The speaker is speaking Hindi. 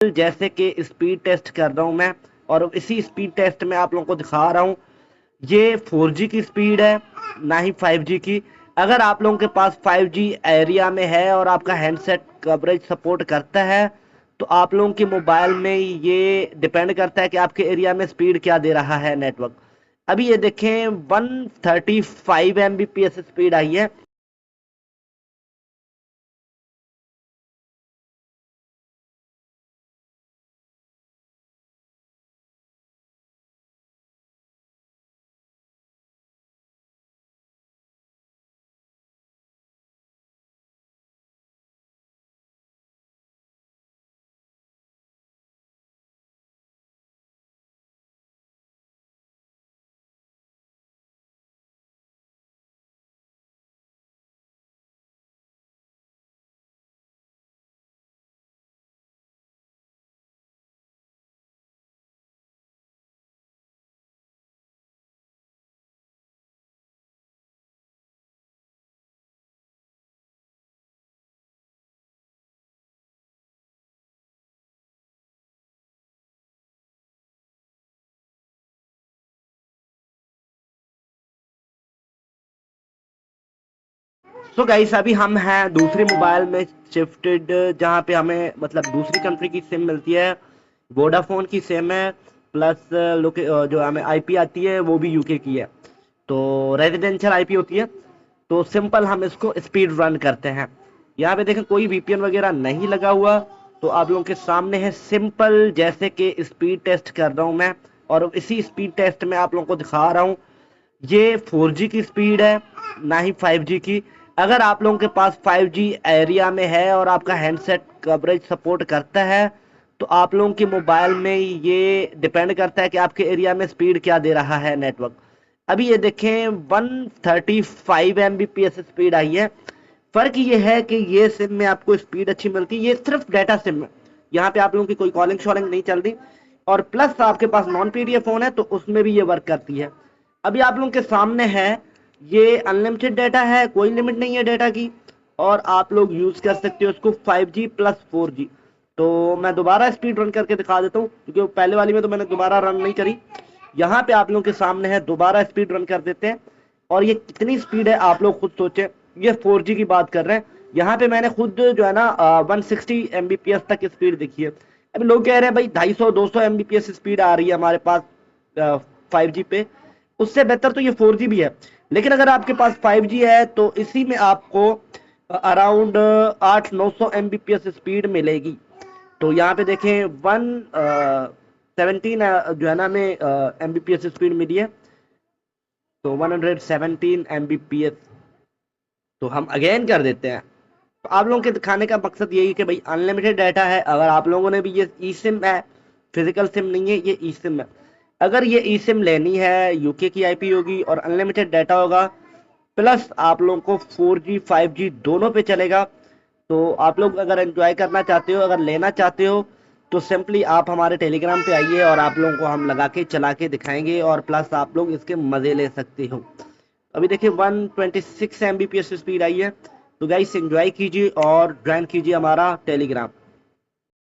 जैसे कि स्पीड टेस्ट कर रहा हूं मैं, और इसी स्पीड टेस्ट में आप लोगों को दिखा रहा हूं। ये 4G की स्पीड है, ना ही 5G की। अगर आप लोगों के पास 5G एरिया में है और आपका हैंडसेट कवरेज सपोर्ट करता है, तो आप लोगों के मोबाइल में ये डिपेंड करता है कि आपके एरिया में स्पीड क्या दे रहा है नेटवर्क। अभी ये देखें 135 Mbps स्पीड आई है। सो गाइस, अभी हम हैं दूसरे मोबाइल में शिफ्टेड, जहाँ पे हमें मतलब दूसरी कंट्री की सिम मिलती है। वोडाफोन की सिम है, प्लस जो हमें आईपी आती है वो भी यूके की है, तो रेजिडेंशियल आईपी होती है। तो सिंपल हम इसको स्पीड रन करते हैं। यहाँ पे देखें कोई वीपीएन वगैरह नहीं लगा हुआ, तो आप लोगों के सामने है सिंपल जैसे कि स्पीड टेस्ट कर रहा हूँ मैं, और इसी स्पीड टेस्ट में आप लोगों को दिखा रहा हूँ। ये 4G की स्पीड है, ना ही 5G की। अगर आप लोगों के पास 5G एरिया में है और आपका हैंडसेट कवरेज सपोर्ट करता है, तो आप लोगों के मोबाइल में ये डिपेंड करता है कि आपके एरिया में स्पीड क्या दे रहा है नेटवर्क। अभी ये देखें 135 Mbps स्पीड आई है। फर्क ये है कि ये सिम में आपको स्पीड अच्छी मिलती है, ये सिर्फ डाटा सिम है। यहाँ पे आप लोगों की कोई कॉलिंग शॉलिंग नहीं चल रही, और प्लस आपके पास नॉन पीडीएफ फोन है तो उसमें भी ये वर्क करती है। अभी आप लोगों के सामने है, ये अनलिमिटेड डाटा है, कोई लिमिट नहीं है डाटा की, और आप लोग यूज कर सकते हो इसको 5G प्लस 4G। तो मैं दोबारा स्पीड रन करके दिखा देता हूँ, क्योंकि पहले वाली में तो मैंने दोबारा रन नहीं करी। यहाँ पे आप लोगों के सामने है, दोबारा स्पीड रन कर देते हैं। और ये कितनी स्पीड है आप लोग खुद सोचें, ये 4G की बात कर रहे हैं। यहाँ पे मैंने खुद जो है ना 160 Mbps तक स्पीड देखी है। अभी लोग कह रहे हैं भाई 250-200 Mbps स्पीड आ रही है हमारे पास 5G पे, उससे बेहतर तो ये 4G भी है। लेकिन अगर आपके पास 5G है तो इसी में आपको अराउंड 800-900 Mbps स्पीड मिलेगी। तो यहाँ पे देखें 117 जो है ना हमें Mbps स्पीड मिली है, तो 117 Mbps। तो हम अगेन कर देते हैं। तो आप लोगों के दिखाने का मकसद यही है कि भाई अनलिमिटेड डाटा है। अगर आप लोगों ने भी, ये ई सिम है, फिजिकल सिम नहीं है, ये ई सिम है। अगर ये ई सिम लेनी है, यूके की आईपी होगी और अनलिमिटेड डाटा होगा, प्लस आप लोगों को 4G 5G दोनों पे चलेगा। तो आप लोग अगर एंजॉय करना चाहते हो, अगर लेना चाहते हो, तो सिंपली आप हमारे टेलीग्राम पे आइए और आप लोगों को हम लगा के चला के दिखाएंगे, और प्लस आप लोग इसके मजे ले सकते हो। अभी देखिए 126 Mbps स्पीड आई है। तो गाइस एंजॉय कीजिए और ज्वाइन कीजिए हमारा टेलीग्राम।